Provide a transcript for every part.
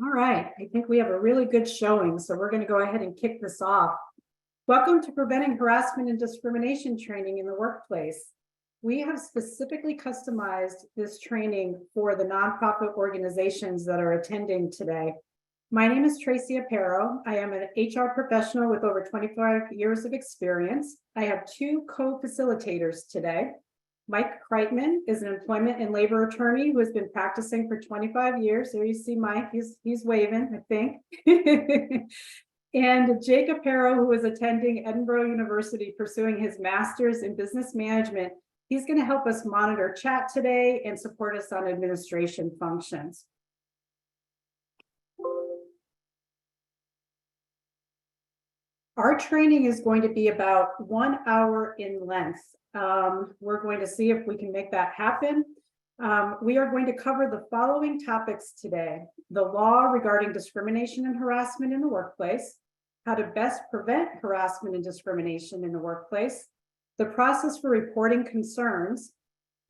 All right, I think we have a really good showing, so we're going to go ahead and kick this off. Welcome to Preventing Harassment and Discrimination Training in the Workplace. We have specifically customized this training for the nonprofit organizations that are attending today. My name is Tracy Aparo. I am an HR professional with over 25 years of experience. I have two co-facilitators today. Mike Kreitman is an employment and labor attorney who has been practicing for 25 years. There you see Mike, he's waving, I think. And Jake Aparo, who is attending Edinburgh University pursuing his master's in business management. He's going to help us monitor chat today and support us on administration functions. Our training is going to be about 1 hour in length. We're going to see if we can make that happen. We are going to cover the following topics today: the law regarding discrimination and harassment in the workplace, how to best prevent harassment and discrimination in the workplace, the process for reporting concerns,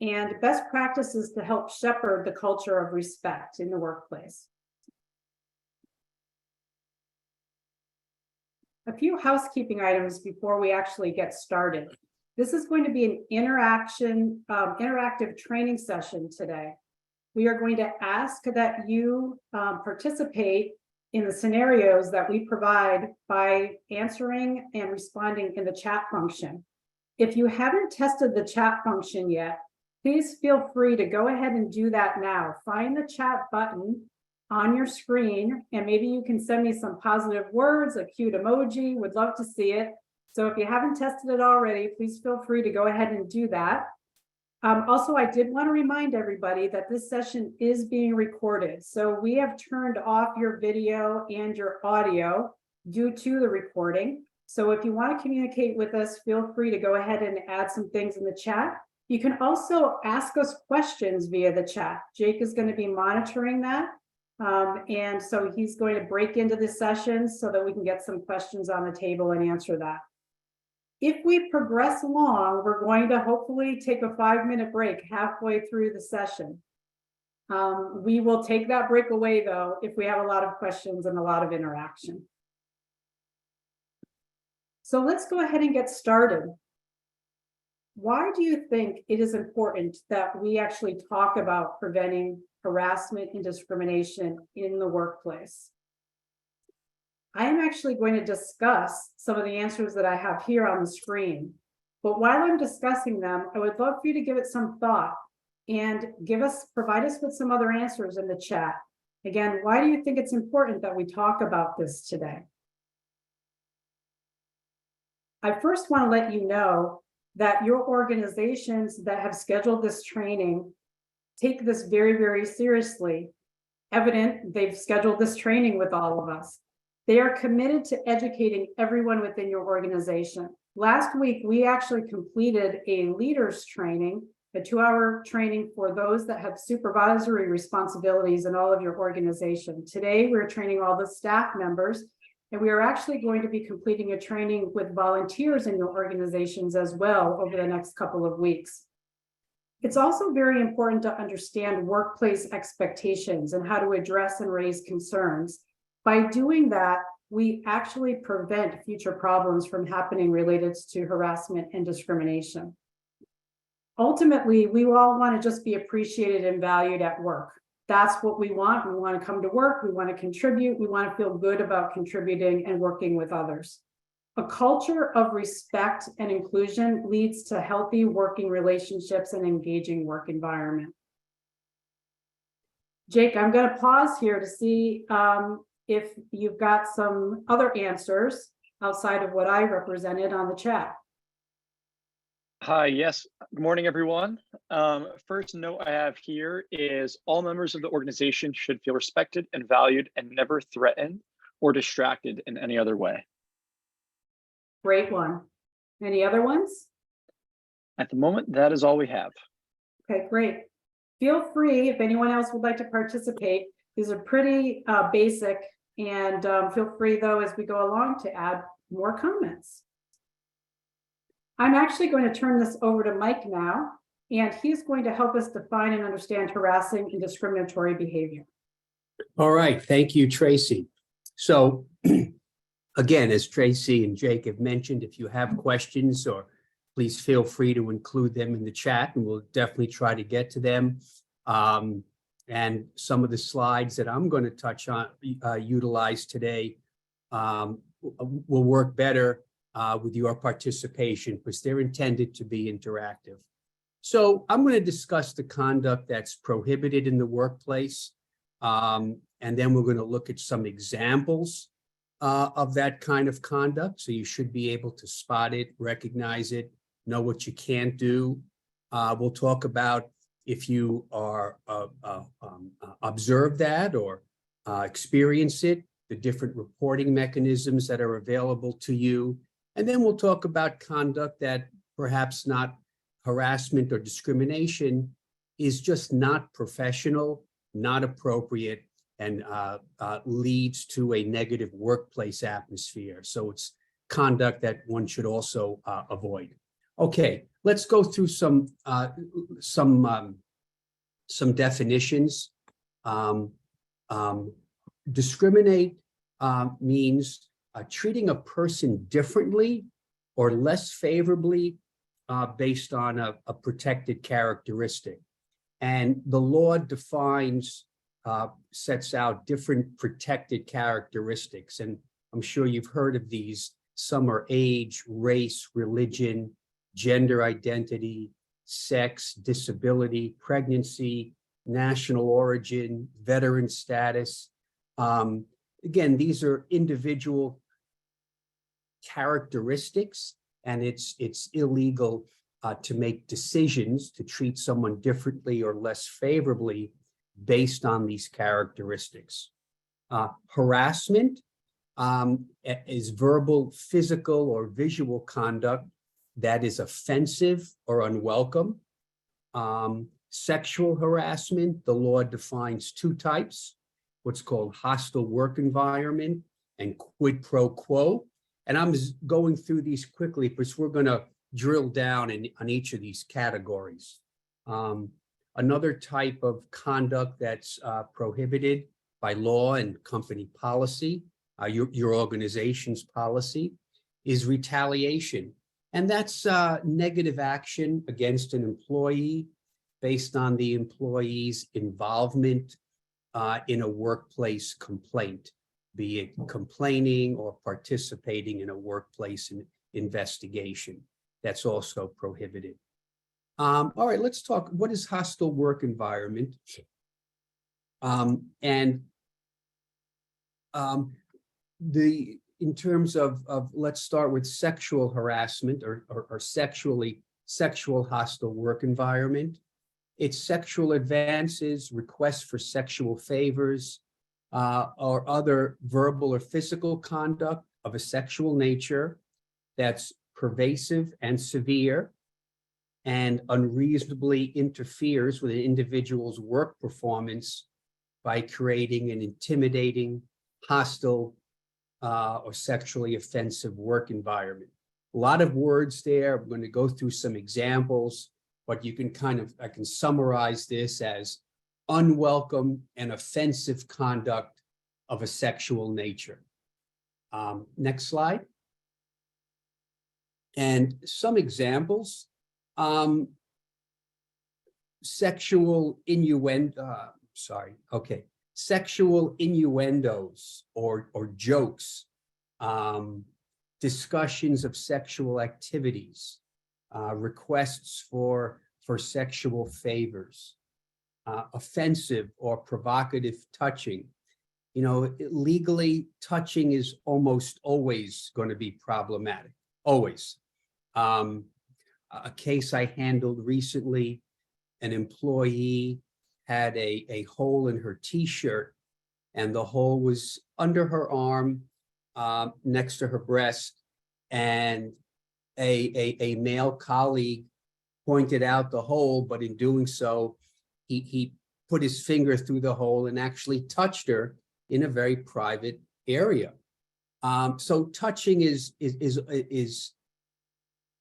and best practices to help shepherd the culture of respect in the workplace. A few housekeeping items before we actually get started. This is going to be an interactive training session today. We are going to ask that you participate in the scenarios that we provide by answering and responding in the chat function. If you haven't tested the chat function yet, please feel free to go ahead and do that now. Find the chat button on your screen, and maybe you can send me some positive words, a cute emoji. Would love to see it. So if you haven't tested it already, please feel free to go ahead and do that. Also, I did want to remind everybody that this session is being recorded. So we have turned off your video and your audio due to the recording. So if you want to communicate with us, feel free to go ahead and add some things in the chat. You can also ask us questions via the chat. Jake is going to be monitoring that. And so he's going to break into the session so that we can get some questions on the table and answer that. If we progress along, we're going to hopefully take a 5-minute break halfway through the session. We will take that break away, though, if we have a lot of questions and a lot of interaction. So let's go ahead and get started. Why do you think it is important that we actually talk about preventing harassment and discrimination in the workplace? I am actually going to discuss some of the answers that I have here on the screen. But while I'm discussing them, I would love for you to give it some thought and provide us with some other answers in the chat. Again, why do you think it's important that we talk about this today? I first want to let you know that your organizations that have scheduled this training take this very, very seriously. Evident, they've scheduled this training with all of us. They are committed to educating everyone within your organization. Last week, we actually completed a leaders training, a 2-hour training for those that have supervisory responsibilities in all of your organization. Today, we're training all the staff members, and we are actually going to be completing a training with volunteers in your organizations as well over the next couple of weeks. It's also very important to understand workplace expectations and how to address and raise concerns. By doing that, we actually prevent future problems from happening related to harassment and discrimination. Ultimately, we all want to just be appreciated and valued at work. That's what we want. We want to come to work. We want to contribute. We want to feel good about contributing and working with others. A culture of respect and inclusion leads to healthy working relationships and engaging work environment. Jake, I'm going to pause here to see if you've got some other answers outside of what I represented on the chat. Hi, yes. Good morning, everyone. First note I have here is all members of the organization should feel respected and valued and never threatened or distracted in any other way. Great one. Any other ones? At the moment, that is all we have. Okay, great. Feel free, if anyone else would like to participate. These are pretty basic, and feel free, though, as we go along to add more comments. I'm actually going to turn this over to Mike now, and he's going to help us define and understand harassing and discriminatory behavior. All right, thank you, Tracy. So again, as Tracy and Jake have mentioned, if you have questions, or please feel free to include them in the chat, and we'll definitely try to get to them. And some of the slides that I'm going to touch on, utilize today, will work better with your participation because they're intended to be interactive. So I'm going to discuss the conduct that's prohibited in the workplace. And then we're going to look at some examples of that kind of conduct. So you should be able to spot it, recognize it, know what you can't do. We'll talk about if you are observe that or experience it, the different reporting mechanisms that are available to you. And then we'll talk about conduct that perhaps not harassment or discrimination is just not professional, not appropriate, and leads to a negative workplace atmosphere. So it's conduct that one should also avoid. Okay, let's go through some definitions. Discriminate means treating a person differently or less favorably based on a protected characteristic. And the law defines, sets out different protected characteristics. And I'm sure you've heard of these. Some are age, race, religion, gender identity, sex, disability, pregnancy, national origin, veteran status. Again, these are individual characteristics, and it's illegal to make decisions to treat someone differently or less favorably based on these characteristics. Harassment is verbal, physical, or visual conduct that is offensive or unwelcome. Sexual harassment, the law defines two types, what's called hostile work environment and quid pro quo. And I'm going through these quickly because we're going to drill down on each of these categories. Another type of conduct that's prohibited by law and company policy, your organization's policy, is retaliation. And that's negative action against an employee based on the employee's involvement in a workplace complaint, be it complaining or participating in a workplace investigation. That's also prohibited. All right, let's talk, what is hostile work environment? In terms of let's start with sexual harassment or sexual hostile work environment. It's sexual advances, requests for sexual favors, or other verbal or physical conduct of a sexual nature that's pervasive and severe and unreasonably interferes with an individual's work performance by creating an intimidating, hostile, or sexually offensive work environment. A lot of words there. I'm going to go through some examples, but you can I can summarize this as unwelcome and offensive conduct of a sexual nature. Next slide. And some examples. Sexual innuendo, sexual innuendos or jokes, discussions of sexual activities, requests for sexual favors, offensive or provocative touching. You know, legally, touching is almost always going to be problematic, always. A case I handled recently, an employee had a hole in her t-shirt, and the hole was under her arm, next to her breast, and a male colleague pointed out the hole, but in doing so, he put his finger through the hole and actually touched her in a very private area. So touching is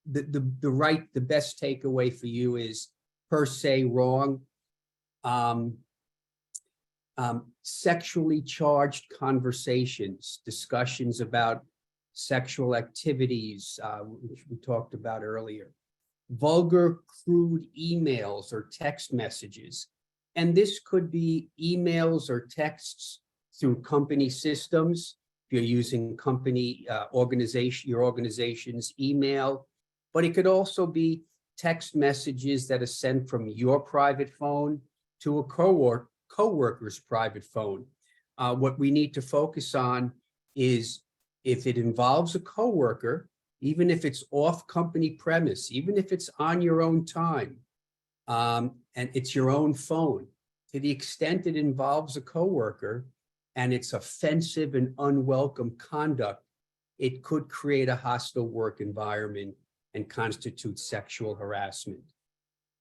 the best takeaway for you is per se wrong. Sexually charged conversations, discussions about sexual activities, which we talked about earlier. Vulgar, crude emails or text messages. And this could be emails or texts through company systems. If you're using company your organization's email, but it could also be text messages that are sent from your private phone to a coworker's private phone. What we need to focus on is if it involves a coworker, even if it's off company premise, even if it's on your own time, and it's your own phone, to the extent it involves a coworker and it's offensive and unwelcome conduct, it could create a hostile work environment and constitute sexual harassment.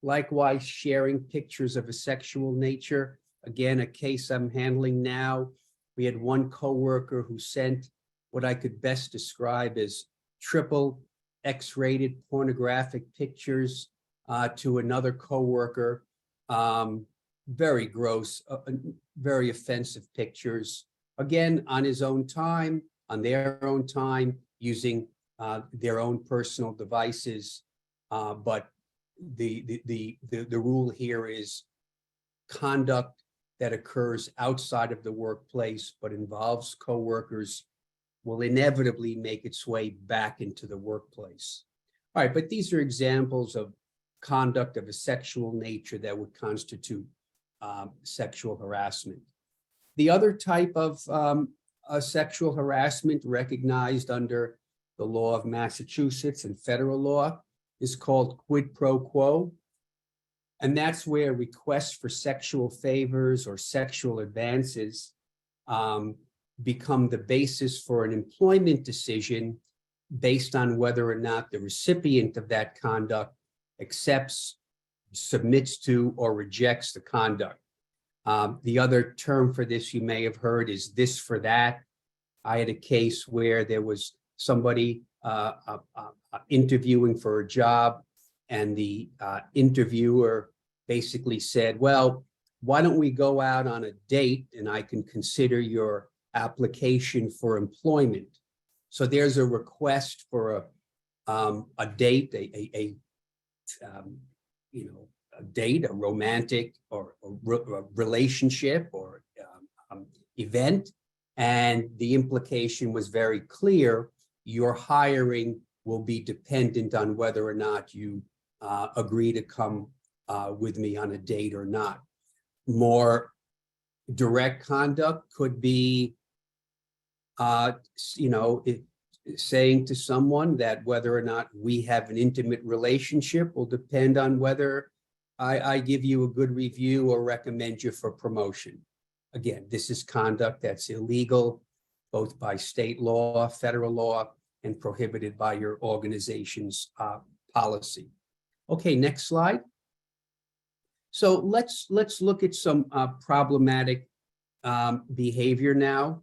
Likewise, sharing pictures of a sexual nature. Again, a case I'm handling now, we had one coworker who sent what I could best describe as triple X-rated pornographic pictures to another coworker. Very gross, very offensive pictures. Again, on his own time, on their own time, using their own personal devices. But the rule here is conduct that occurs outside of the workplace but involves coworkers will inevitably make its way back into the workplace. All right, but these are examples of conduct of a sexual nature that would constitute sexual harassment. The other type of sexual harassment recognized under the law of Massachusetts and federal law is called quid pro quo. And that's where requests for sexual favors or sexual advances become the basis for an employment decision based on whether or not the recipient of that conduct accepts, submits to, or rejects the conduct. The other term for this you may have heard is this for that. I had a case where there was somebody interviewing for a job, and the interviewer basically said, well, why don't we go out on a date and I can consider your application for employment. So there's a request for a date, a date, a romantic or a relationship or event. And the implication was very clear. Your hiring will be dependent on whether or not you agree to come with me on a date or not. More direct conduct could be, saying to someone that whether or not we have an intimate relationship will depend on whether I give you a good review or recommend you for promotion. Again, this is conduct that's illegal, both by state law, federal law, and prohibited by your organization's policy. Okay, next slide. So let's look at some problematic behavior now.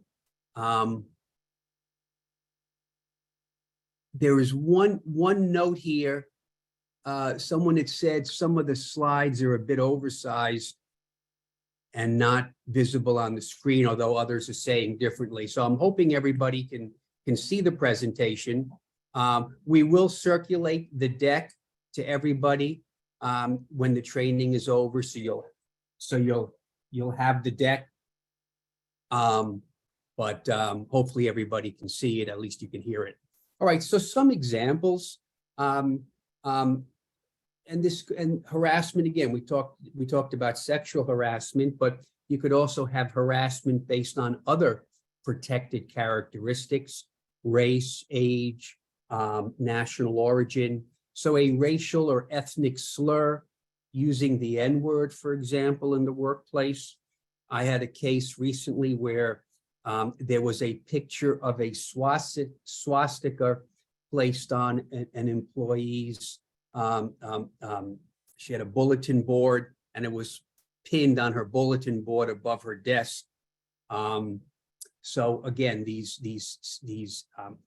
There is one note here. Someone had said some of the slides are a bit oversized and not visible on the screen, although others are saying differently. So I'm hoping everybody can see the presentation. We will circulate the deck to everybody when the training is over, so you'll have the deck. But hopefully everybody can see it, at least you can hear it. All right, so some examples. And harassment, again, we talked about sexual harassment, but you could also have harassment based on other protected characteristics, race, age, national origin. So a racial or ethnic slur, using the N-word, for example, in the workplace. I had a case recently where there was a picture of a swastika placed on an employee's. She had a bulletin board, and it was pinned on her bulletin board above her desk. So again, these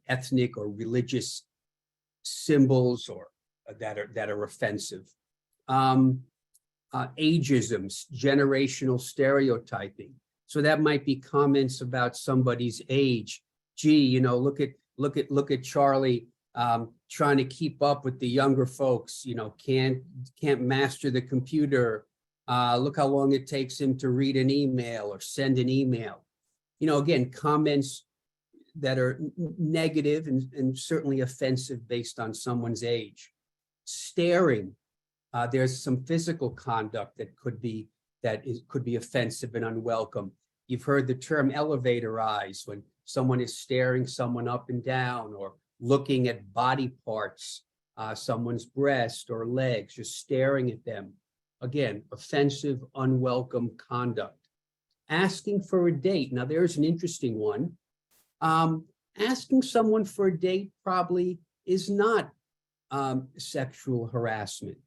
ethnic or religious symbols or that are offensive. Ageisms, generational stereotyping. So that might be comments about somebody's age. Gee, you know, look at Charlie trying to keep up with the younger folks, you know, can't master the computer. Look how long it takes him to read an email or send an email. You know, again, comments that are negative and certainly offensive based on someone's age. Staring, there's some physical conduct that could be offensive and unwelcome. You've heard the term elevator eyes, when someone is staring someone up and down or looking at body parts, someone's breast or legs, just staring at them. Again, offensive, unwelcome conduct. Asking for a date. Now, there's an interesting one. Asking someone for a date probably is not sexual harassment.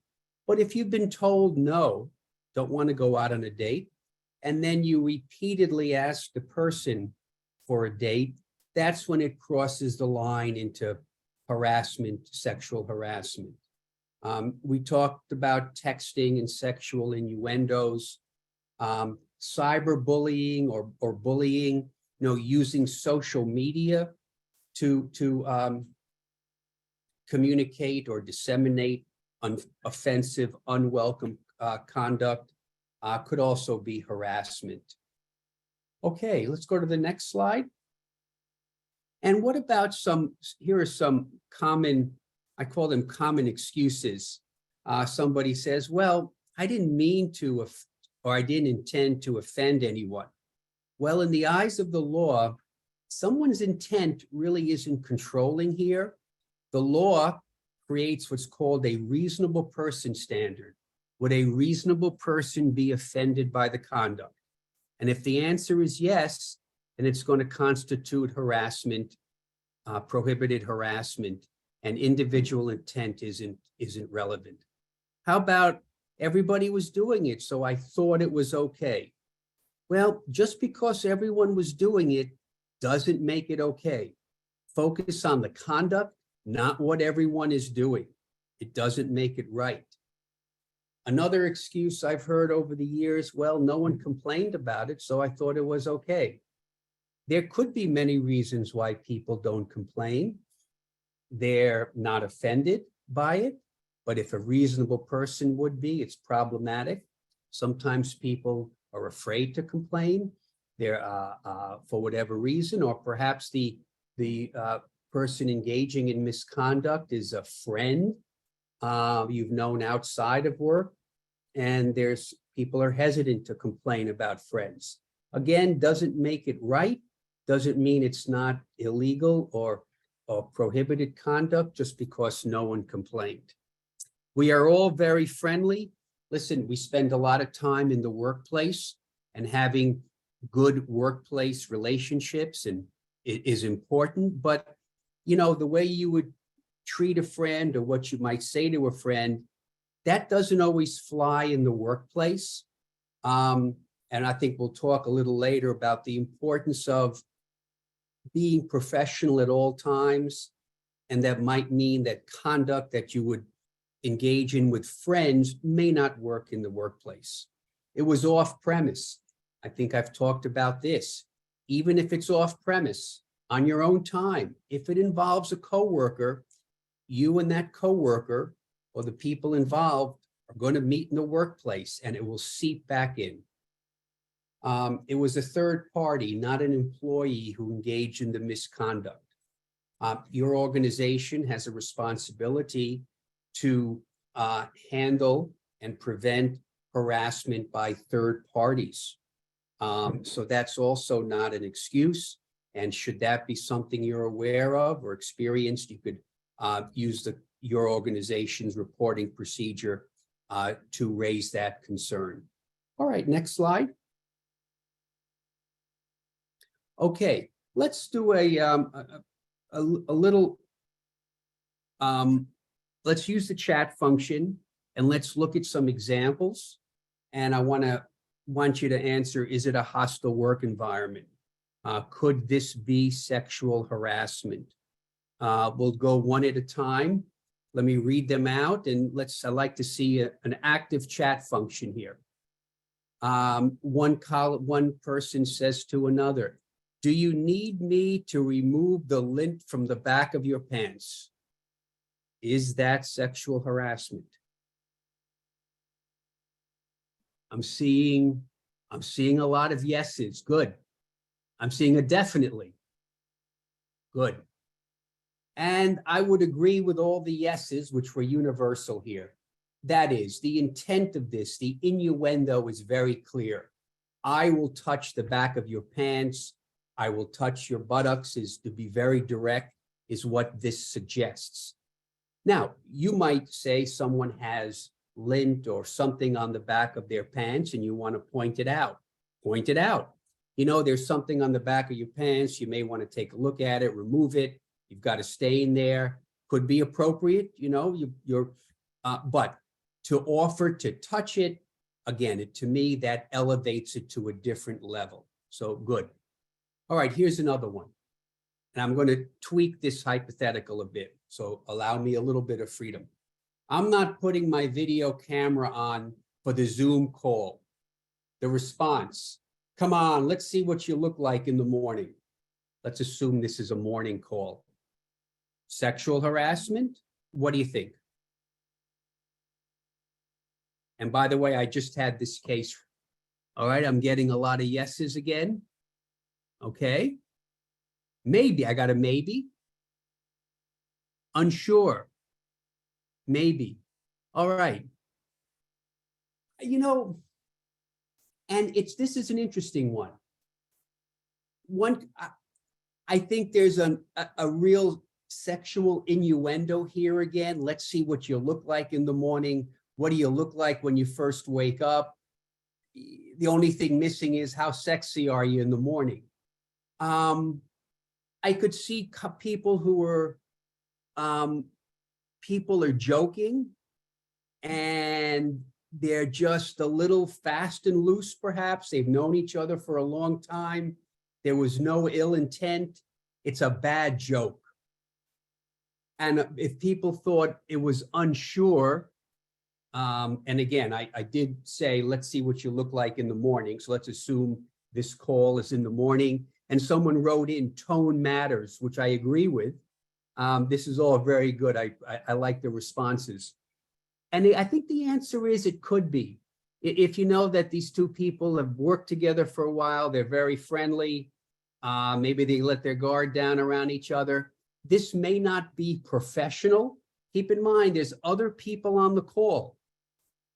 But if you've been told no, don't want to go out on a date, and then you repeatedly ask the person for a date, that's when it crosses the line into harassment, sexual harassment. We talked about texting and sexual innuendos, cyberbullying or bullying, you know, using social media to communicate or disseminate offensive, unwelcome conduct could also be harassment. Okay, let's go to the next slide. And what about here are some common, I call them common excuses. Somebody says, well, I didn't mean to, or I didn't intend to offend anyone. Well, in the eyes of the law, someone's intent really isn't controlling here. The law creates what's called a reasonable person standard. Would a reasonable person be offended by the conduct? And if the answer is yes, then it's going to constitute harassment, prohibited harassment, and individual intent isn't relevant. How about everybody was doing it, so I thought it was okay? Well, just because everyone was doing it doesn't make it okay. Focus on the conduct, not what everyone is doing. It doesn't make it right. Another excuse I've heard over the years, well, no one complained about it, so I thought it was okay. There could be many reasons why people don't complain. They're not offended by it, but if a reasonable person would be, it's problematic. Sometimes people are afraid to complain. They're for whatever reason, or perhaps the person engaging in misconduct is a friend you've known outside of work, and people are hesitant to complain about friends. Again, doesn't make it right, doesn't mean it's not illegal or prohibited conduct just because no one complained. We are all very friendly. Listen, we spend a lot of time in the workplace, and having good workplace relationships and it is important, but you know, the way you would treat a friend or what you might say to a friend, that doesn't always fly in the workplace. And I think we'll talk a little later about the importance of being professional at all times. And that might mean that conduct that you would engage in with friends may not work in the workplace. It was off premise. I think I've talked about this. Even if it's off premise, on your own time, if it involves a coworker, you and that coworker or the people involved are going to meet in the workplace, and it will seep back in. It was a third party, not an employee, who engaged in the misconduct. Your organization has a responsibility to handle and prevent harassment by third parties. So that's also not an excuse. And should that be something you're aware of or experienced, you could use your organization's reporting procedure to raise that concern. All right, next slide. Okay, let's do a little, let's use the chat function and let's look at some examples. And I want you to answer, is it a hostile work environment? Could this be sexual harassment? We'll go one at a time. Let me read them out, and I'd like to see an active chat function here. One person says to another, "Do you need me to remove the lint from the back of your pants?" Is that sexual harassment? I'm seeing a lot of yeses. Good. I'm seeing a definitely. Good. And I would agree with all the yeses, which were universal here. That is, the intent of this, the innuendo is very clear. I will touch the back of your pants. I will touch your buttocks, is to be very direct, is what this suggests. Now, you might say someone has lint or something on the back of their pants and you want to point it out. Point it out. You know, there's something on the back of your pants. You may want to take a look at it, remove it. You've got a stain there. Could be appropriate, you know, but to offer to touch it, again, to me, that elevates it to a different level. So good. All right, here's another one. And I'm going to tweak this hypothetical a bit. So allow me a little bit of freedom. I'm not putting my video camera on for the Zoom call. The response, "Come on, let's see what you look like in the morning." Let's assume this is a morning call. Sexual harassment? What do you think? And by the way, I just had this case. All right, I'm getting a lot of yeses again. Okay. Maybe, I got a maybe. Unsure. Maybe. All right. You know, and this is an interesting one. I think there's a real sexual innuendo here again. Let's see what you look like in the morning. What do you look like when you first wake up? The only thing missing is how sexy are you in the morning? I could see people who are, people are joking and they're just a little fast and loose, perhaps. They've known each other for a long time. There was no ill intent. It's a bad joke. And if people thought it was unsure, and again, I did say, let's see what you look like in the morning. So let's assume this call is in the morning. And someone wrote in tone matters, which I agree with. This is all very good. I like the responses. And I think the answer is it could be. If you know that these two people have worked together for a while, they're very friendly, maybe they let their guard down around each other. This may not be professional. Keep in mind, there's other people on the call.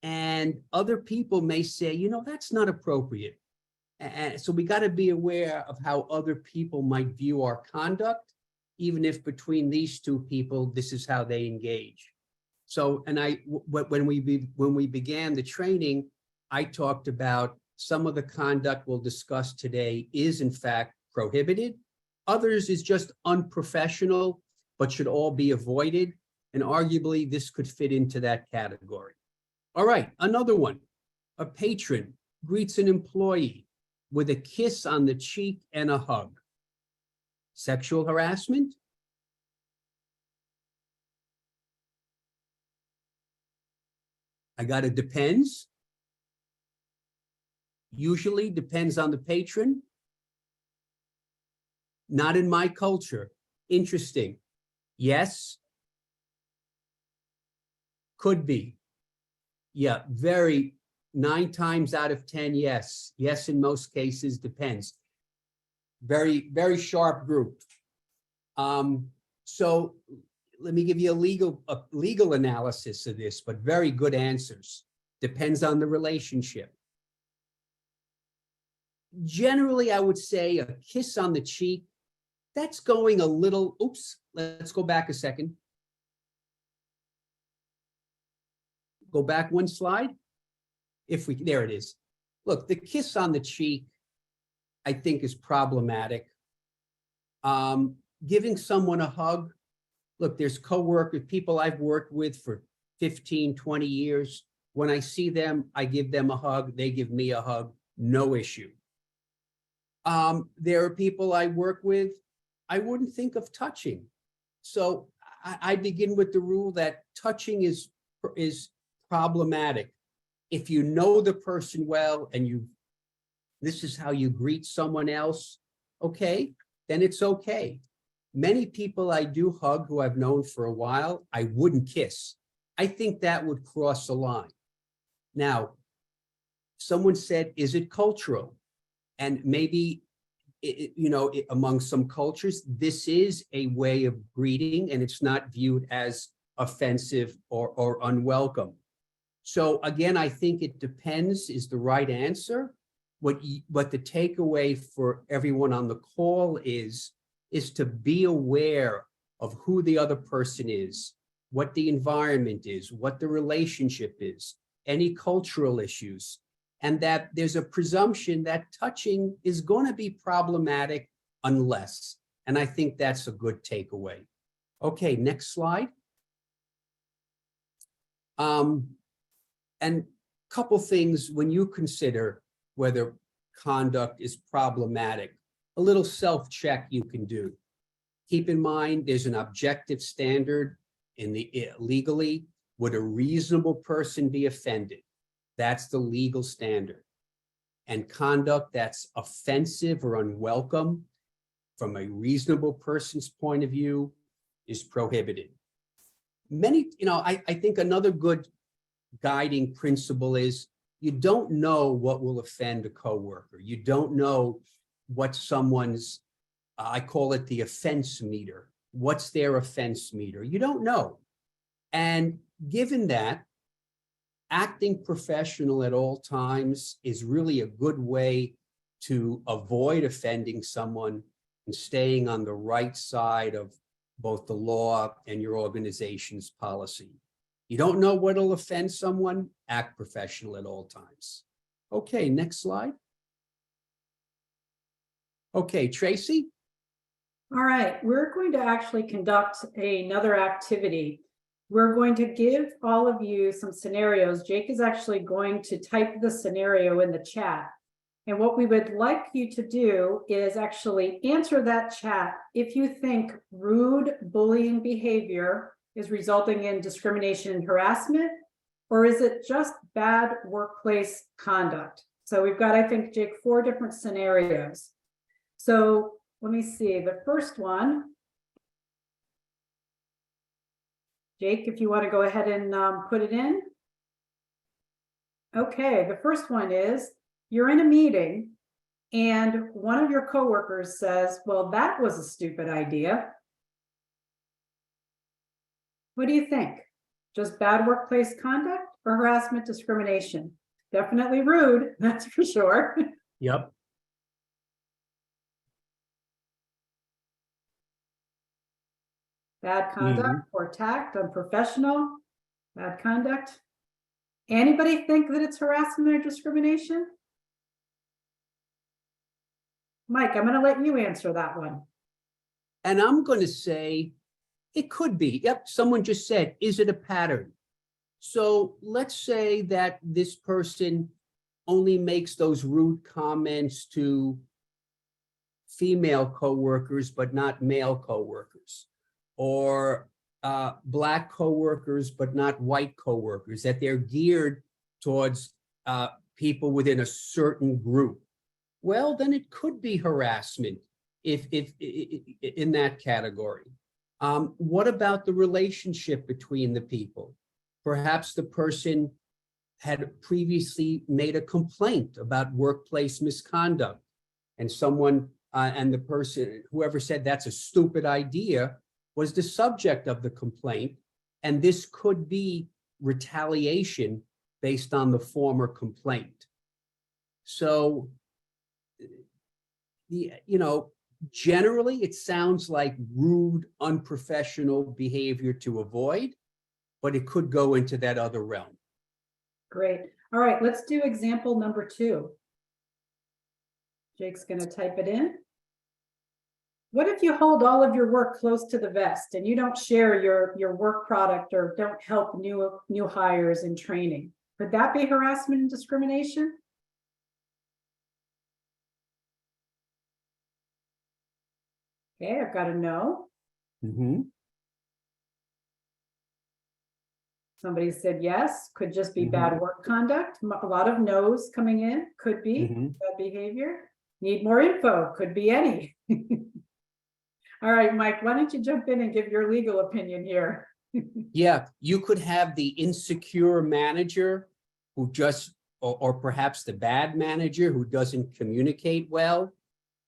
And other people may say, you know, that's not appropriate. And so we got to be aware of how other people might view our conduct, even if between these two people, this is how they engage. So, and when we began the training, I talked about some of the conduct we'll discuss today is in fact prohibited. Others is just unprofessional, but should all be avoided. And arguably, this could fit into that category. All right, another one. A patron greets an employee with a kiss on the cheek and a hug. Sexual harassment? I got it depends. Usually depends on the patron. Not in my culture. Interesting. Yes. Could be. Yeah, 9 times out of 10, yes. Yes, in most cases, depends. Very, very sharp group. So let me give you a legal analysis of this, but very good answers. Depends on the relationship. Generally, I would say a kiss on the cheek, that's going a little, oops, let's go back a second. Go back one slide. There it is. Look, the kiss on the cheek, I think is problematic. Giving someone a hug, look, there's coworkers, people I've worked with for 15, 20 years. When I see them, I give them a hug, they give me a hug, no issue. There are people I work with, I wouldn't think of touching. So I begin with the rule that touching is problematic. if you know the person well and this is how you greet someone else, okay, then it's okay. Many people I do hug who I've known for a while, I wouldn't kiss. I think that would cross a line. Now, someone said, is it cultural? And maybe, among some cultures, this is a way of greeting and it's not viewed as offensive or unwelcome. So again, I think it depends is the right answer. What the takeaway for everyone on the call is to be aware of who the other person is, what the environment is, what the relationship is, any cultural issues, and that there's a presumption that touching is going to be problematic unless, and I think that's a good takeaway. Okay, next slide. And couple things when you consider whether conduct is problematic, a little self-check you can do. Keep in mind, there's an objective standard in the legally. Would a reasonable person be offended? That's the legal standard. And conduct that's offensive or unwelcome from a reasonable person's point of view is prohibited. I think another good guiding principle is you don't know what will offend a coworker. You don't know what someone's, I call it the offense meter. What's their offense meter? You don't know. And given that, acting professional at all times is really a good way to avoid offending someone and staying on the right side of both the law and your organization's policy. You don't know what'll offend someone, act professional at all times. Okay, next slide. Okay, Tracy. All right, we're going to actually conduct another activity. We're going to give all of you some scenarios. Jake is actually going to type the scenario in the chat. And what we would like you to do is actually answer that chat if you think rude bullying behavior is resulting in discrimination and harassment, or is it just bad workplace conduct? So we've got, I think, Jake, 4 different scenarios. So let me see, the first one, Jake, if you want to go ahead and put it in. Okay, the first one is, you're in a meeting and one of your coworkers says, well, that was a stupid idea. What do you think? Just bad workplace conduct or harassment discrimination? Definitely rude, that's for sure. Yep. Bad conduct or tact, unprofessional, bad conduct. Anybody think that it's harassment or discrimination? Mike, I'm going to let you answer that one. And I'm going to say it could be. Yep, someone just said, is it a pattern? So let's say that this person only makes those rude comments to female coworkers, but not male coworkers, or Black coworkers, but not white coworkers, that they're geared towards people within a certain group. Well, then it could be harassment if in that category. What about the relationship between the people? Perhaps the person had previously made a complaint about workplace misconduct, and someone and the person, whoever said that's a stupid idea, was the subject of the complaint, and this could be retaliation based on the former complaint. So, generally, it sounds like rude, unprofessional behavior to avoid, but it could go into that other realm. Great. All right, let's do example number 2. Jake's going to type it in. What if you hold all of your work close to the vest and you don't share your work product or don't help new hires in training? Could that be harassment and discrimination? Okay, I've got a no. Somebody said yes, could just be bad work conduct. A lot of no's coming in, could be bad behavior. Need more info, could be any. All right, Mike, why don't you jump in and give your legal opinion here? Yeah, you could have the insecure manager who just, or perhaps the bad manager who doesn't communicate well,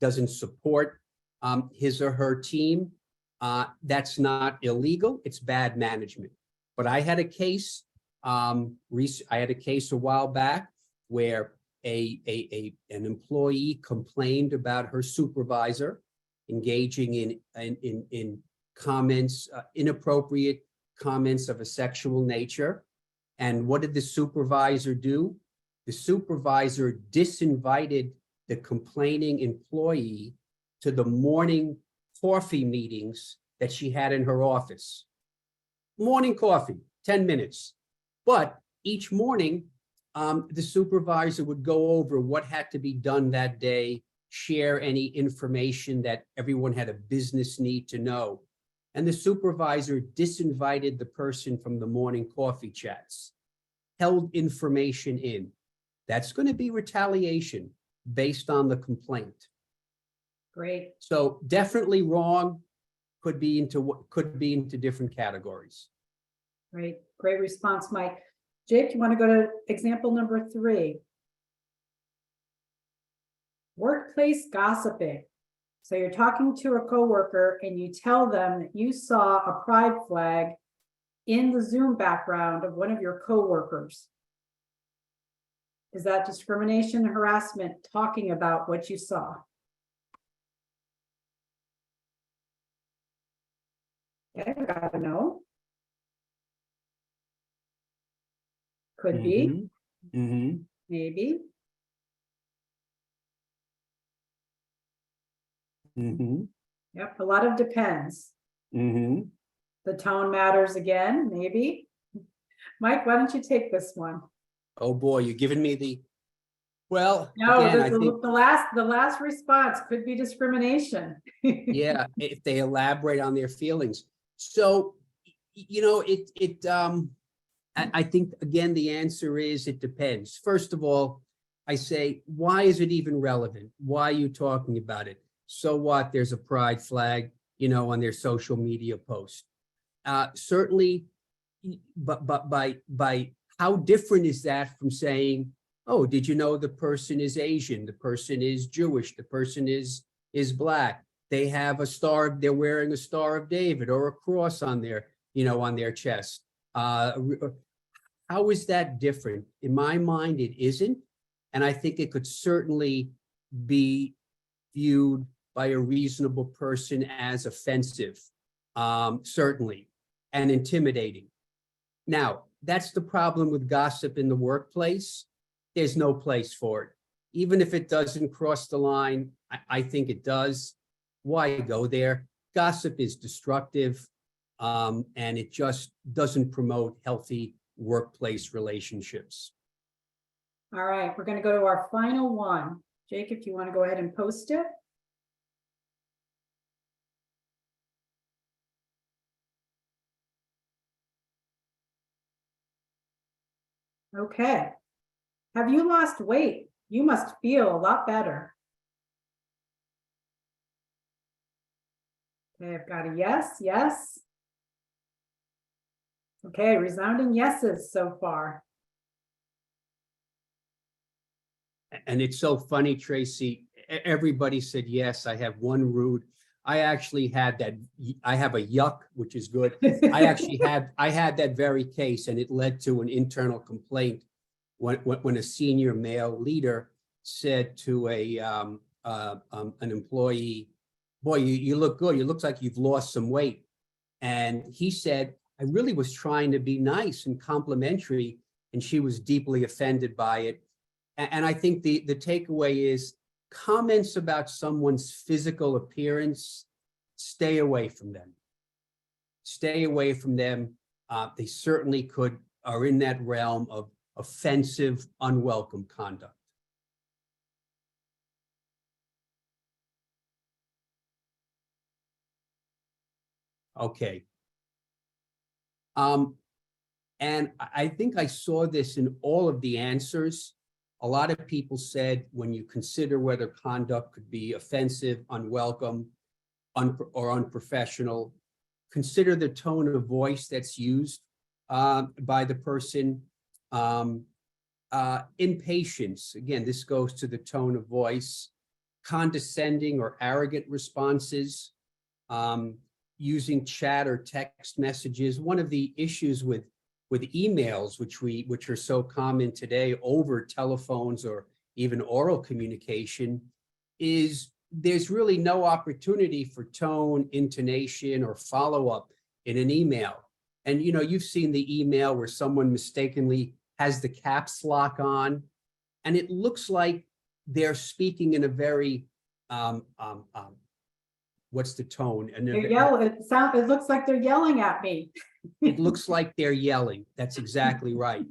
doesn't support his or her team. That's not illegal, it's bad management. But I had a case, I had a case a while back where an employee complained about her supervisor engaging in comments, inappropriate comments of a sexual nature. And what did the supervisor do? The supervisor disinvited the complaining employee to the morning coffee meetings that she had in her office. Morning coffee, 10 minutes. But each morning, the supervisor would go over what had to be done that day, share any information that everyone had a business need to know. And the supervisor disinvited the person from the morning coffee chats, held information in. That's going to be retaliation based on the complaint. Great. So definitely wrong, could be into different categories. Great, great response, Mike. Jake, you want to go to example number 3? Workplace gossiping. So you're talking to a coworker and you tell them that you saw a pride flag in the Zoom background of one of your coworkers. Is that discrimination, harassment, talking about what you saw? Okay, I gotta know. Could be, maybe. Yep, a lot of depends. The tone matters again, maybe. Mike, why don't you take this one? Oh boy, you're giving me the, well, No, again, I think, the last response could be discrimination. yeah, if they elaborate on their feelings. So, you know, I think, again, the answer is it depends. First of all, I say, why is it even relevant? Why are you talking about it? So what? There's a pride flag, you know, on their social media post. Certainly, but by how different is that from saying, oh, did you know the person is Asian? The person is Jewish. The person is Black. They have a star, they're wearing a Star of David or a cross on their, you know, on their chest. How is that different? In my mind, it isn't. And I think it could certainly be viewed by a reasonable person as offensive, certainly, and intimidating. Now, that's the problem with gossip in the workplace. There's no place for it. Even if it doesn't cross the line, I think it does. Why go there? Gossip is destructive, and it just doesn't promote healthy workplace relationships. All right, we're going to go to our final one. Jake, if you want to go ahead and post it. Okay. Have you lost weight? You must feel a lot better. Okay, I've got a yes, yes. Okay, resounding yeses so far. And it's so funny, Tracy, everybody said yes. I have one rude. I actually had that. I have a yuck, which is good. I had that very case, and it led to an internal complaint when a senior male leader said to an employee, boy, you look good. You look like you've lost some weight. And he said, I really was trying to be nice and complimentary, and she was deeply offended by it. And I think the takeaway is comments about someone's physical appearance, stay away from them. Stay away from them. They certainly are in that realm of offensive, unwelcome conduct. Okay. And I think I saw this in all of the answers. A lot of people said when you consider whether conduct could be offensive, unwelcome, or unprofessional, consider the tone of voice that's used by the person. Impatience, again, this goes to the tone of voice. Condescending or arrogant responses, using chat or text messages. One of the issues with emails, which are so common today over telephones or even oral communication, is there's really no opportunity for tone, intonation, or follow-up in an email. And you've seen the email where someone mistakenly has the caps lock on, and it looks like they're speaking in a very what's the tone? And They yell, it looks like they're yelling at me. it looks like they're yelling. That's exactly right.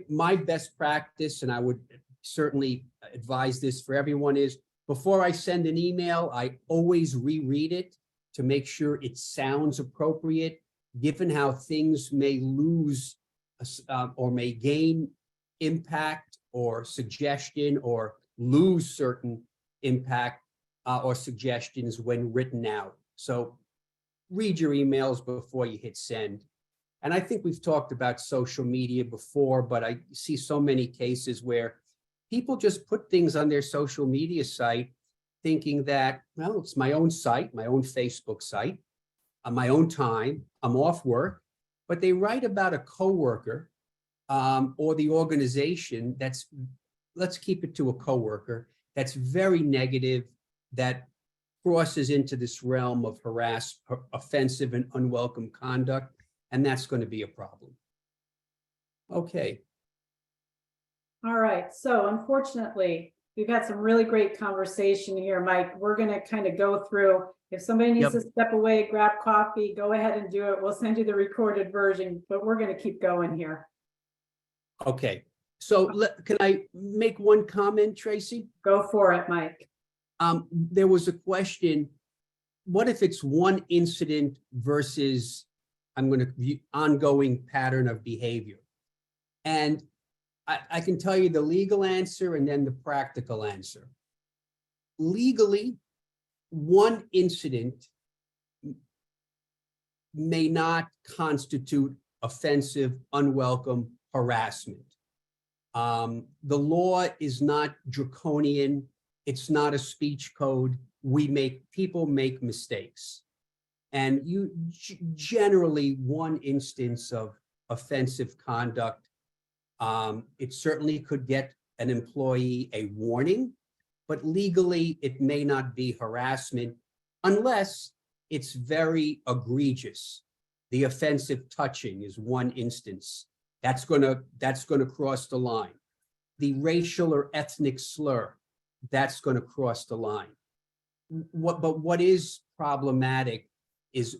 My best practice, and I would certainly advise this for everyone, is before I send an email, I always reread it to make sure it sounds appropriate, given how things may lose or may gain impact or suggestion or lose certain impact or suggestions when written out. So read your emails before you hit send. And I think we've talked about social media before, but I see so many cases where people just put things on their social media site thinking that, well, it's my own site, my own Facebook site, on my own time, I'm off work, but they write about a coworker or the organization that's, let's keep it to a coworker, that's very negative, that crosses into this realm of offensive and unwelcome conduct, and that's going to be a problem. Okay. All right, so unfortunately, we've had some really great conversation here, Mike. We're going to kind of go through. If somebody needs to step away, grab coffee, go ahead and do it. We'll send you the recorded version, but we're going to keep going here. Okay. So can I make one comment, Tracy? Go for it, Mike. There was a question, what if it's one incident versus ongoing pattern of behavior? And I can tell you the legal answer and then the practical answer. Legally, one incident may not constitute offensive, unwelcome harassment. The law is not draconian. It's not a speech code. People make mistakes. And generally one instance of offensive conduct, it certainly could get an employee a warning, but legally it may not be harassment unless it's very egregious. The offensive touching is one instance. That's gonna cross the line. The racial or ethnic slur, that's gonna cross the line. But what is problematic is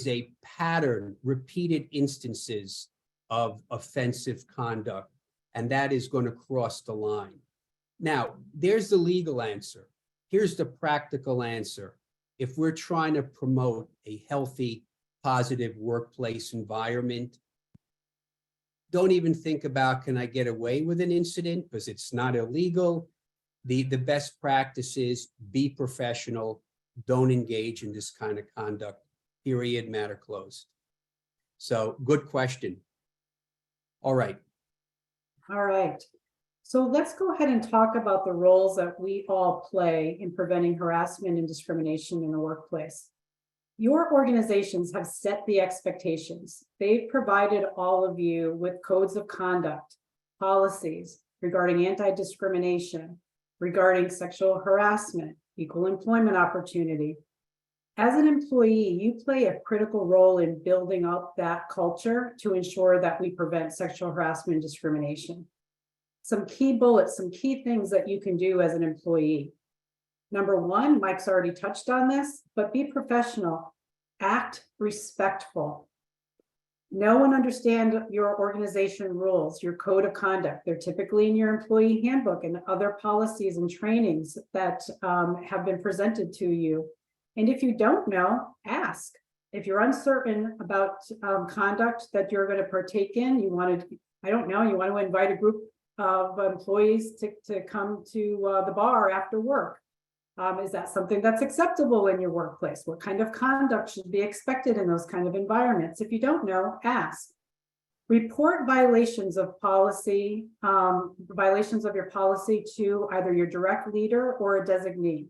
a pattern, repeated instances of offensive conduct, and that is going to cross the line. Now, there's the legal answer. Here's the practical answer. If we're trying to promote a healthy, positive workplace environment, don't even think about, can I get away with an incident? Because it's not illegal. The best practice is be professional, don't engage in this kind of conduct, period, matter closed. So good question. All right. All right. So let's go ahead and talk about the roles that we all play in preventing harassment and discrimination in the workplace. Your organizations have set the expectations. They've provided all of you with codes of conduct, policies regarding anti-discrimination, regarding sexual harassment, equal employment opportunity. As an employee, you play a critical role in building up that culture to ensure that we prevent sexual harassment and discrimination. Some key bullets, some key things that you can do as an employee. Number one, Mike's already touched on this, but be professional, act respectful. Know and understand your organization rules, your code of conduct. They're typically in your employee handbook and other policies and trainings that have been presented to you. And if you don't know, ask. If you're uncertain about conduct that you're going to partake in, you want to, I don't know, you want to invite a group of employees to come to the bar after work. Is that something that's acceptable in your workplace? What kind of conduct should be expected in those kind of environments? If you don't know, ask. Report violations of policy, violations of your policy to either your direct leader or a designee.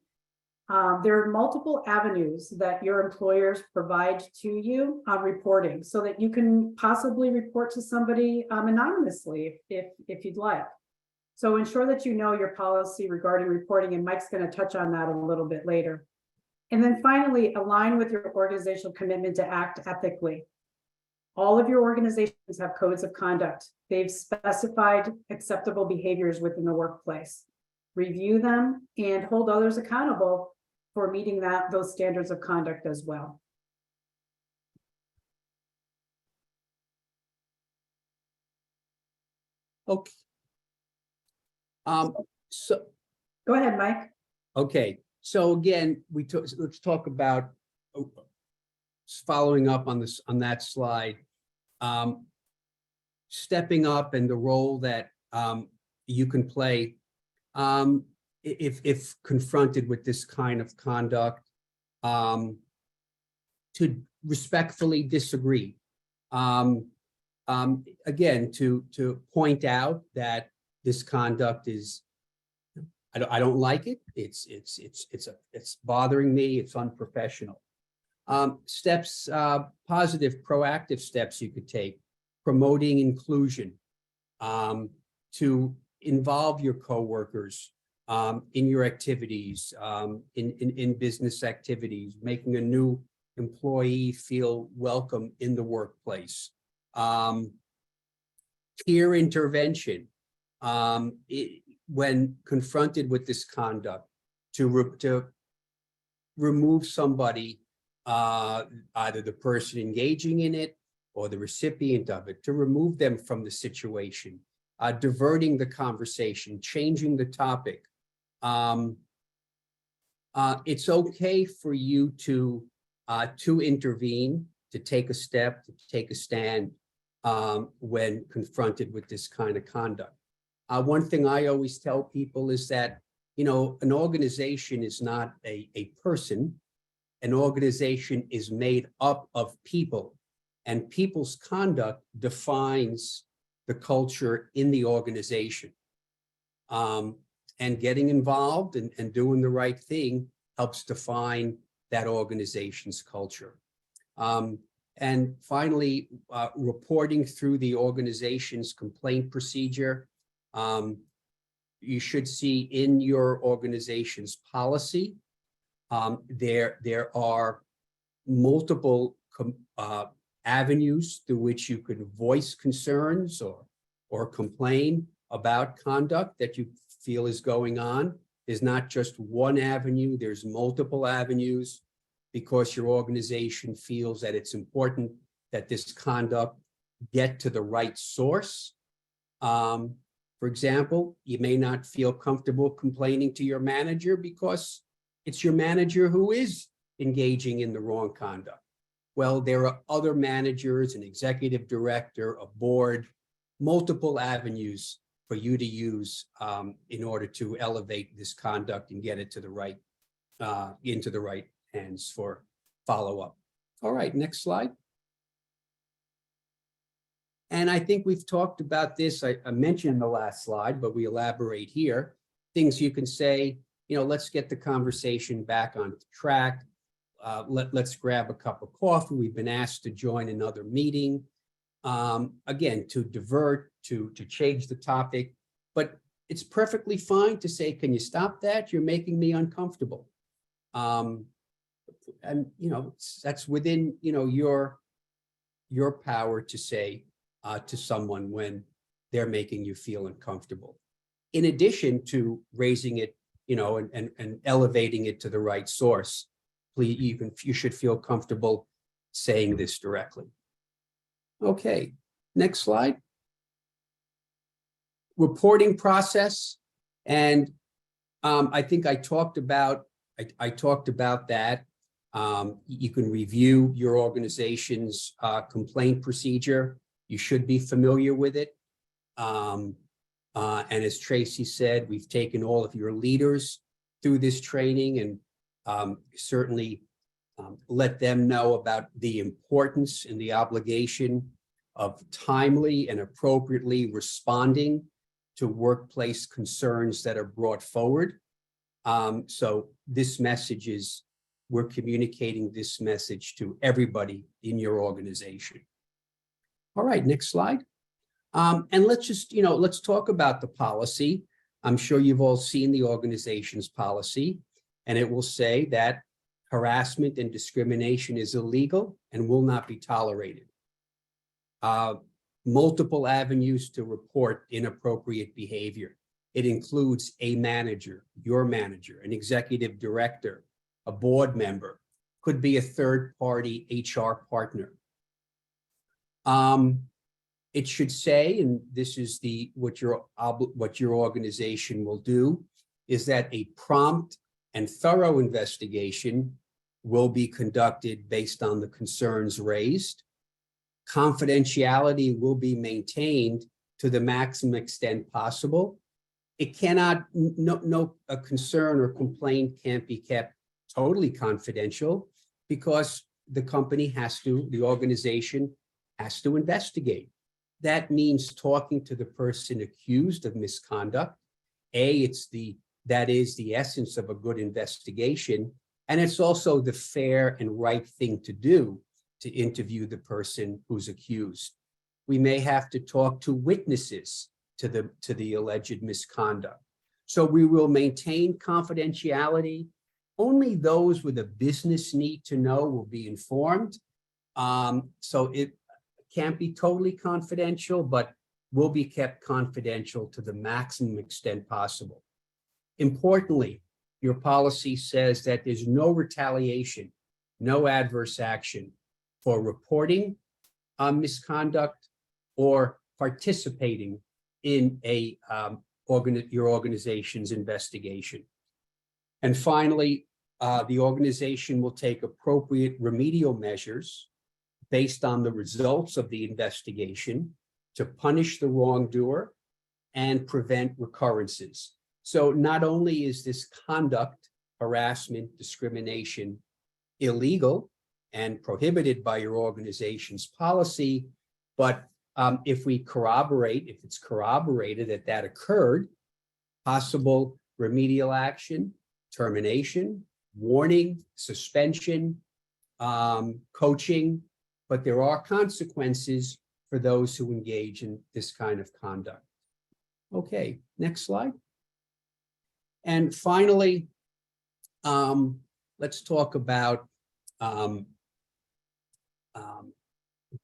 There are multiple avenues that your employers provide to you on reporting so that you can possibly report to somebody anonymously if you'd like. So ensure that you know your policy regarding reporting, and Mike's going to touch on that a little bit later. And then finally, align with your organizational commitment to act ethically. All of your organizations have codes of conduct. They've specified acceptable behaviors within the workplace. Review them and hold others accountable for meeting those standards of conduct as well. Okay. So, Go ahead, Mike. okay. So again, let's talk about following up on this, on that slide. Stepping up and the role that you can play if confronted with this kind of conduct, to respectfully disagree. Again, to point out that this conduct is, I don't like it. It's bothering me. It's unprofessional. Steps, positive, proactive steps you could take: promoting inclusion, to involve your coworkers in your activities, in business activities, making a new employee feel welcome in the workplace. Peer intervention, when confronted with this conduct, to remove somebody, either the person engaging in it or the recipient of it, to remove them from the situation, diverting the conversation, changing the topic. It's okay for you to intervene, to take a step, to take a stand when confronted with this kind of conduct. One thing I always tell people is that, you know, an organization is not a person. An organization is made up of people, and people's conduct defines the culture in the organization. And getting involved and doing the right thing helps define that organization's culture. And finally, reporting through the organization's complaint procedure. You should see in your organization's policy, there are multiple avenues through which you could voice concerns or complain about conduct that you feel is going on. There's not just one avenue, there's multiple avenues, because your organization feels that it's important that this conduct get to the right source. For example, you may not feel comfortable complaining to your manager because it's your manager who is engaging in the wrong conduct. Well, there are other managers, an executive director, a board, multiple avenues for you to use in order to elevate this conduct and get it to the right, into the right hands for follow-up. All right, next slide. And I think we've talked about this. I mentioned in the last slide, but we elaborate here. Things you can say, you know, let's get the conversation back on track. Let's grab a cup of coffee. We've been asked to join another meeting. Again, to divert, to change the topic, but it's perfectly fine to say, can you stop that? You're making me uncomfortable. And, you know, that's within, you know, your power to say to someone when they're making you feel uncomfortable. In addition to raising it, you know, and elevating it to the right source, please, you should feel comfortable saying this directly. Okay, next slide. Reporting process, and I think I talked about that. You can review your organization's complaint procedure. You should be familiar with it. And as Tracy said, we've taken all of your leaders through this training and certainly let them know about the importance and the obligation of timely and appropriately responding to workplace concerns that are brought forward. So this message is, we're communicating this message to everybody in your organization. All right, next slide. And let's just, let's talk about the policy. I'm sure you've all seen the organization's policy, and it will say that harassment and discrimination is illegal and will not be tolerated. Multiple avenues to report inappropriate behavior. It includes a manager, your manager, an executive director, a board member, could be a third-party HR partner. It should say, and this is what your organization will do, is that a prompt and thorough investigation will be conducted based on the concerns raised. Confidentiality will be maintained to the maximum extent possible. It cannot, a concern or complaint can't be kept totally confidential because the organization has to investigate. That means talking to the person accused of misconduct. That is the essence of a good investigation. And it's also the fair and right thing to do to interview the person who's accused. We may have to talk to witnesses to the alleged misconduct. So we will maintain confidentiality. Only those with a business need to know will be informed. So it can't be totally confidential, but will be kept confidential to the maximum extent possible. Importantly, your policy says that there's no retaliation, no adverse action for reporting misconduct or participating in your organization's investigation. And finally, the organization will take appropriate remedial measures based on the results of the investigation to punish the wrongdoer and prevent recurrences. So not only is this conduct, harassment, discrimination illegal and prohibited by your organization's policy, but if it's corroborated that occurred, possible remedial action, termination, warning, suspension, coaching, but there are consequences for those who engage in this kind of conduct. Okay, next slide. And finally, let's talk about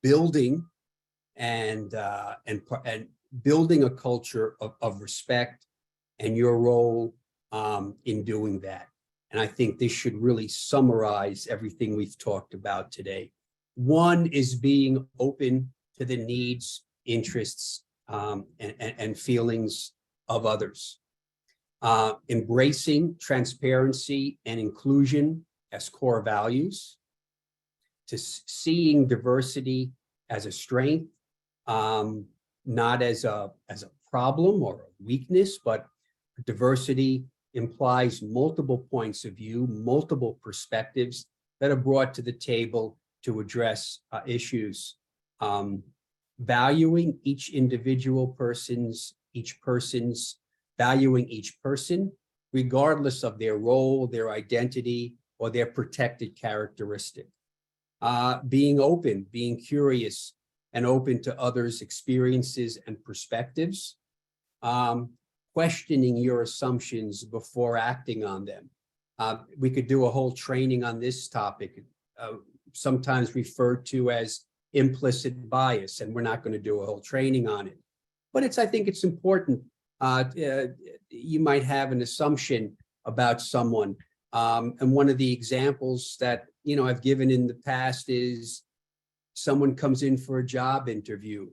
building and building a culture of respect and your role in doing that. And I think this should really summarize everything we've talked about today. One is being open to the needs, interests, and feelings of others. Embracing transparency and inclusion as core values. To seeing diversity as a strength, not as a problem or a weakness, but diversity implies multiple points of view, multiple perspectives that are brought to the table to address issues. Valuing each valuing each person, regardless of their role, their identity, or their protected characteristic. Being open, being curious, and open to others' experiences and perspectives. Questioning your assumptions before acting on them. We could do a whole training on this topic, sometimes referred to as implicit bias, and we're not going to do a whole training on it. But I think it's important. You might have an assumption about someone. And one of the examples that I've given in the past is someone comes in for a job interview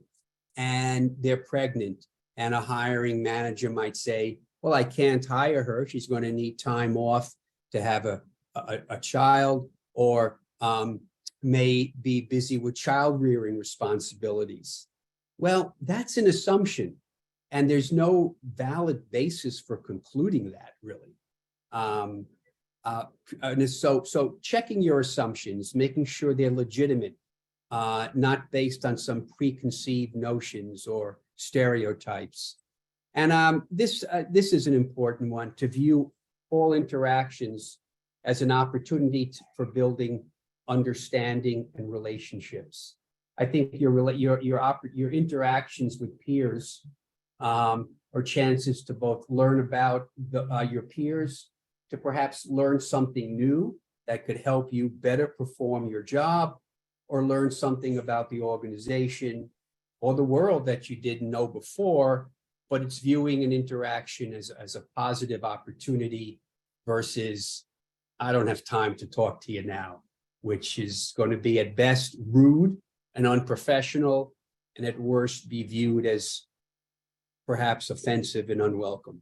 and they're pregnant, and a hiring manager might say, well, I can't hire her. She's going to need time off to have a child. or may be busy with child rearing responsibilities. Well, that's an assumption, and there's no valid basis for concluding that, really. And so checking your assumptions, making sure they're legitimate, not based on some preconceived notions or stereotypes. And this is an important one, to view all interactions as an opportunity for building understanding and relationships. I think your interactions with peers are chances to both learn about your peers, to perhaps learn something new that could help you better perform your job, or learn something about the organization or the world that you didn't know before, but it's viewing an interaction as a positive opportunity versus, I don't have time to talk to you now, which is going to be at best rude and unprofessional, and at worst be viewed as perhaps offensive and unwelcome.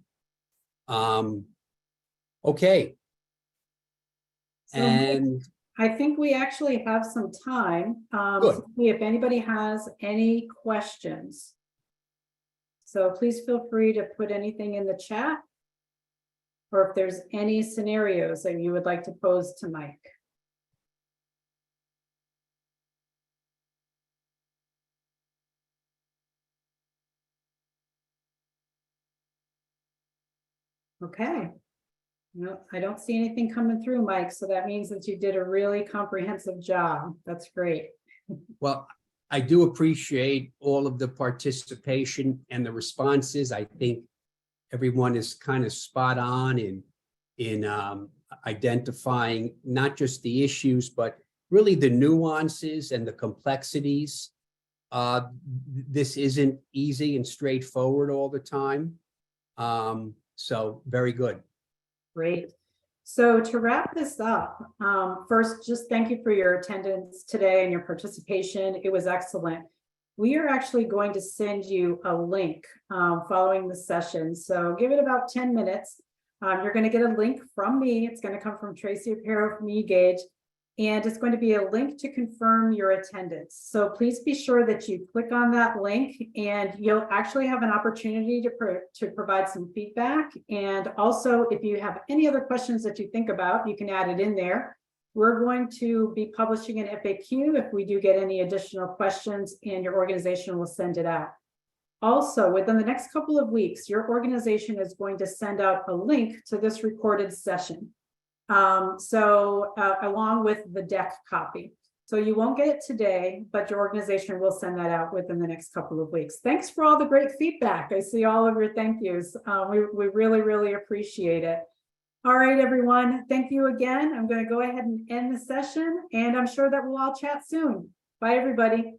Okay. So And I think we actually have some time. Good. To see if anybody has any questions. So please feel free to put anything in the chat, or if there's any scenarios that you would like to pose to Mike. Okay. No, I don't see anything coming through, Mike, so that means that you did a really comprehensive job. That's great. well, I do appreciate all of the participation and the responses. I think everyone is kind of spot on in identifying not just the issues, but really the nuances and the complexities. This isn't easy and straightforward all the time. So very good. Great. So to wrap this up, first, just thank you for your attendance today and your participation. It was excellent. We are actually going to send you a link following the session. So give it about 10 minutes. You're going to get a link from me. It's going to come from Tracy Aparo from eGauge, and it's going to be a link to confirm your attendance. So please be sure that you click on that link, and you'll actually have an opportunity to provide some feedback. And also, if you have any other questions that you think about, you can add it in there. We're going to be publishing an FAQ if we do get any additional questions, and your organization will send it out. Also, within the next couple of weeks, your organization is going to send out a link to this recorded session. Along with the deck copy. So you won't get it today, but your organization will send that out within the next couple of weeks. Thanks for all the great feedback. I see all of your thank yous. We really, really appreciate it. All right, everyone. Thank you again. I'm going to go ahead and end the session, and I'm sure that we'll all chat soon. Bye, everybody.